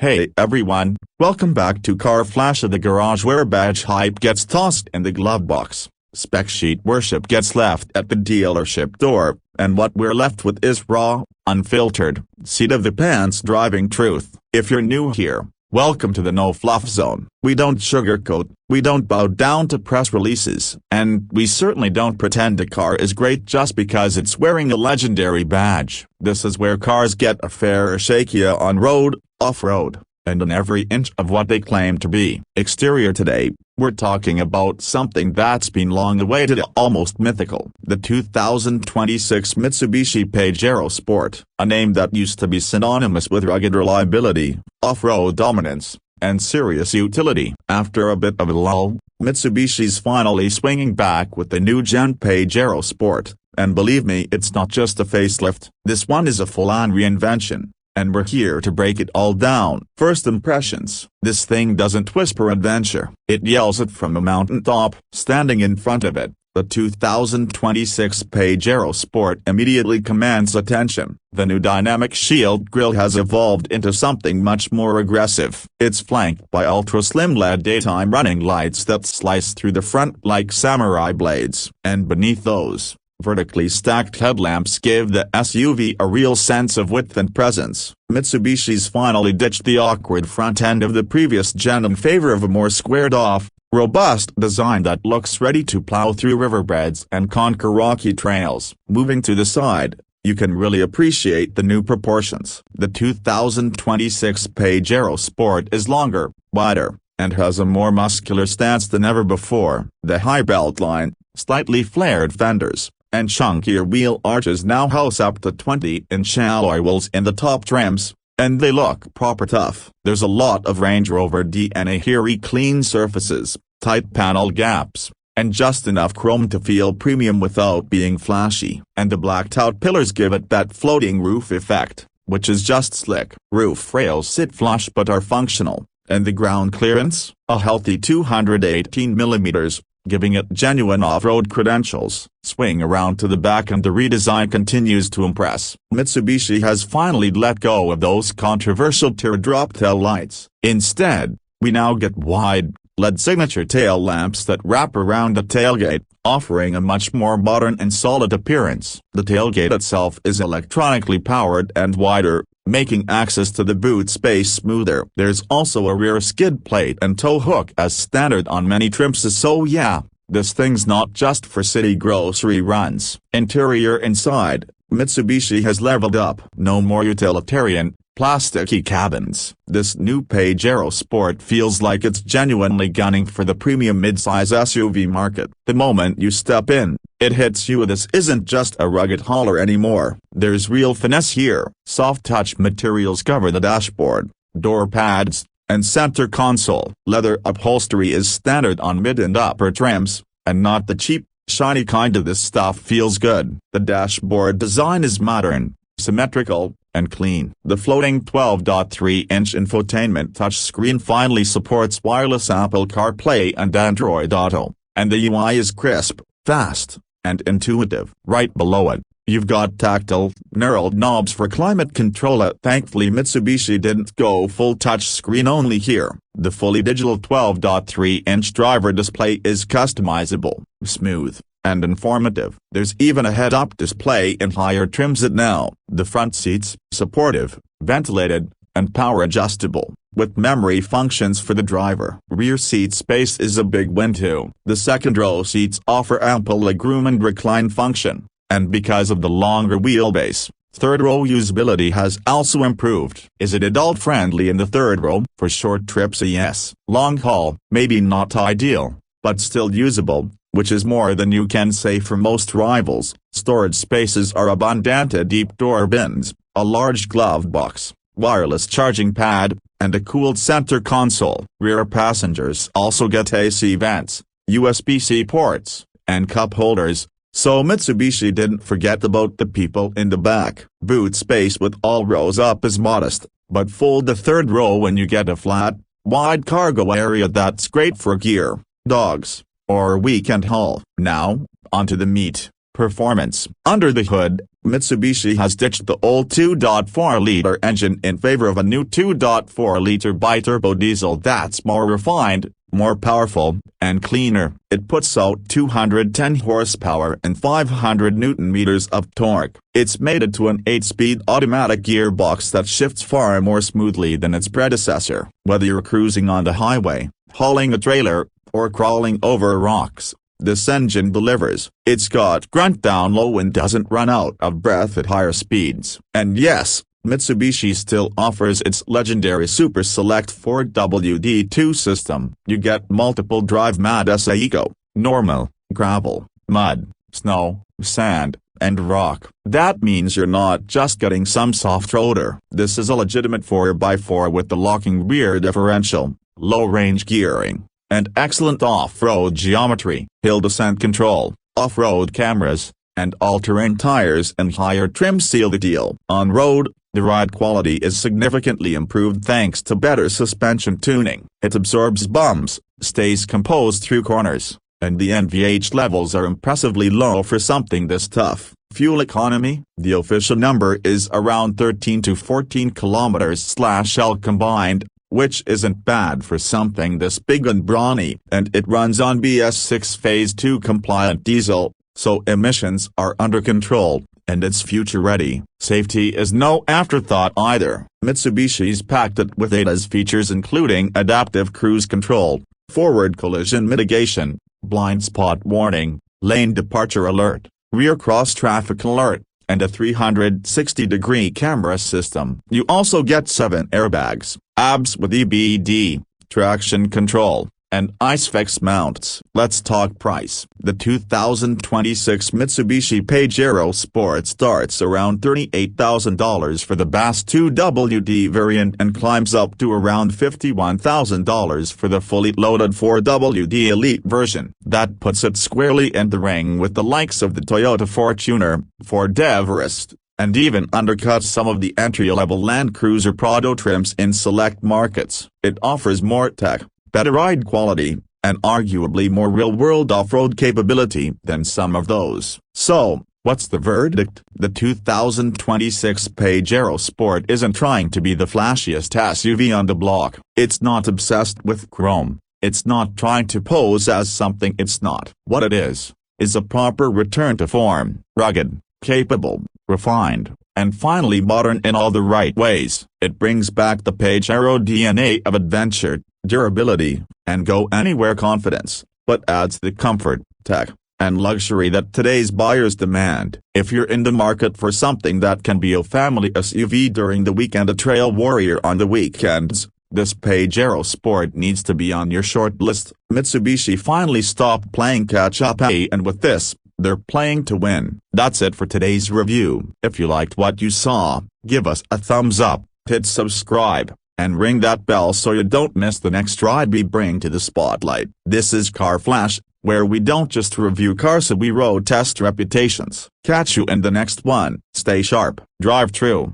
Hey everyone, welcome back to Car Flash of the Garage, where badge hype gets tossed in the glove box, spec sheet worship gets left at the dealership door, and what we're left with is raw, unfiltered, seat-of-the-pants driving truth. If you're new here, welcome to the no-fluff zone. We don't sugarcoat, we don't bow down to press releases, and we certainly don't pretend a car is great just because it's wearing a legendary badge. This is where cars get a fair shake on road, off-road, and on every inch of what they claim to be. Exterior. Today, we're talking about something that's been long awaited, almost mythical. The 2026 Mitsubishi Pajero Sport, a name that used to be synonymous with rugged reliability, off-road dominance, and serious utility. After a bit of a lull, Mitsubishi's finally swinging back with the new-gen Pajero Sport, and believe me, it's not just a facelift. This one is a full-on reinvention. And we're here to break it all down. First impressions. This thing doesn't whisper adventure, it yells it from a mountaintop. Standing in front of it, the 2026 Pajero Sport immediately commands attention. The new dynamic shield grille has evolved into something much more aggressive. It's flanked by ultra-slim LED daytime running lights that slice through the front like samurai blades. And beneath those, vertically stacked headlamps give the SUV a real sense of width and presence. Mitsubishi's finally ditched the awkward front end of the previous gen in favor of a more squared-off, robust design that looks ready to plow through riverbeds and conquer rocky trails. Moving to the side, you can really appreciate the new proportions. The 2026 Pajero Sport is longer, wider, and has a more muscular stance than ever before. The high belt line, slightly flared fenders, and chunkier wheel arches now house up to 20-inch alloy wheels in the top trims, and they look proper tough. There's a lot of Range Rover DNA here: clean surfaces, tight panel gaps, and just enough chrome to feel premium without being flashy. And the blacked-out pillars give it that floating roof effect, which is just slick. Roof rails sit flush but are functional, and the ground clearance, a healthy 218 millimeters, giving it genuine off-road credentials. Swing around to the back and the redesign continues to impress. Mitsubishi has finally let go of those controversial teardrop tail lights. Instead, we now get wide, LED signature tail lamps that wrap around the tailgate, offering a much more modern and solid appearance. The tailgate itself is electronically powered and wider, making access to the boot space smoother. There's also a rear skid plate and tow hook as standard on many trims, so yeah, this thing's not just for city grocery runs. Interior. Inside, Mitsubishi has leveled up. No more utilitarian, plasticky cabins. This new Pajero Sport feels like it's genuinely gunning for the premium midsize SUV market. The moment you step in, it hits you this isn't just a rugged hauler anymore. There's real finesse here. Soft touch materials cover the dashboard, door pads, and center console. Leather upholstery is standard on mid and upper trims, and not the cheap, shiny kind. Of this stuff feels good. The dashboard design is modern, symmetrical, and clean. The floating 12.3-inch infotainment touchscreen finally supports wireless Apple CarPlay and Android Auto, and the UI is crisp, fast, and intuitive. Right below it, you've got tactile, knurled knobs for climate control. Thankfully, Mitsubishi didn't go full touchscreen only here. The fully digital 12.3-inch driver display is customizable, smooth, and informative. There's even a head-up display in higher trims now. The front seats, supportive, ventilated, and power-adjustable, with memory functions for the driver. Rear seat space is a big win too. The second-row seats offer ample legroom and recline function, and because of the longer wheelbase, third-row usability has also improved. Is it adult-friendly in the third row? For short trips, yes. Long haul, maybe not ideal, but still usable, which is more than you can say for most rivals. Storage spaces are abundant: deep door bins, a large glove box, wireless charging pad, and a cooled center console. Rear passengers also get AC vents, USB-C ports, and cup holders, so Mitsubishi didn't forget about the people in the back. Boot space with all rows up is modest, but fold the third row when you get a flat, wide cargo area that's great for gear, dogs, or weekend haul. Now, onto the meat. Performance. Under the hood, Mitsubishi has ditched the old 2.4-liter engine in favor of a new 2.4-liter biturbo diesel that's more refined, more powerful, and cleaner. It puts out 210 horsepower and 500 newton-meters of torque. It's mated to an 8-speed automatic gearbox that shifts far more smoothly than its predecessor. Whether you're cruising on the highway, hauling a trailer, or crawling over rocks, this engine delivers. It's got grunt down low and doesn't run out of breath at higher speeds. And yes, Mitsubishi still offers its legendary Super Select 4WD2 system. You get multiple drive mode: Eco, Normal, Gravel, Mud, Snow, Sand, and Rock. That means you're not just getting some soft roader. This is a legitimate 4x4 with the locking rear differential, low-range gearing, and excellent off-road geometry, hill descent control, off-road cameras, and all-terrain tires and higher trim seal the deal. On-road, the ride quality is significantly improved thanks to better suspension tuning. It absorbs bumps, stays composed through corners, and the NVH levels are impressively low for something this tough. Fuel economy. The official number is around 13 to 14 km/L combined, which isn't bad for something this big and brawny, and it runs on BS6 Phase 2 compliant diesel, so emissions are under control, and it's future-ready. Safety is no afterthought either. Mitsubishi's packed it with ADAS features including adaptive cruise control, forward collision mitigation, blind spot warning, lane departure alert, rear cross-traffic alert, and a 360-degree camera system. You also get 7 airbags, ABS with EBD, traction control, and ISOFIX mounts. Let's talk price. The 2026 Mitsubishi Pajero Sport starts around $38,000 for the Bass 2WD variant and climbs up to around $51,000 for the fully loaded 4WD Elite version. That puts it squarely in the ring with the likes of the Toyota Fortuner, Ford Everest, and even undercuts some of the entry-level Land Cruiser Prado trims in select markets. It offers more tech, better ride quality, and arguably more real-world off-road capability than some of those. So, what's the verdict? The 2026 Pajero Sport isn't trying to be the flashiest SUV on the block. It's not obsessed with chrome. It's not trying to pose as something it's not. What it is a proper return to form, rugged, capable, refined, and finally modern in all the right ways. It brings back the Pajero DNA of adventure, durability, and go-anywhere confidence, but adds the comfort, tech, and luxury that today's buyers demand. If you're in the market for something that can be a family SUV during the week and a trail warrior on the weekends, this Pajero Sport needs to be on your short list. Mitsubishi finally stopped playing catch-up, and with this, they're playing to win. That's it for today's review. If you liked what you saw, give us a thumbs up, hit subscribe, and ring that bell so you don't miss the next ride we bring to the spotlight. This is Car Flash, where we don't just review cars, we road test reputations. Catch you in the next one. Stay sharp, drive true,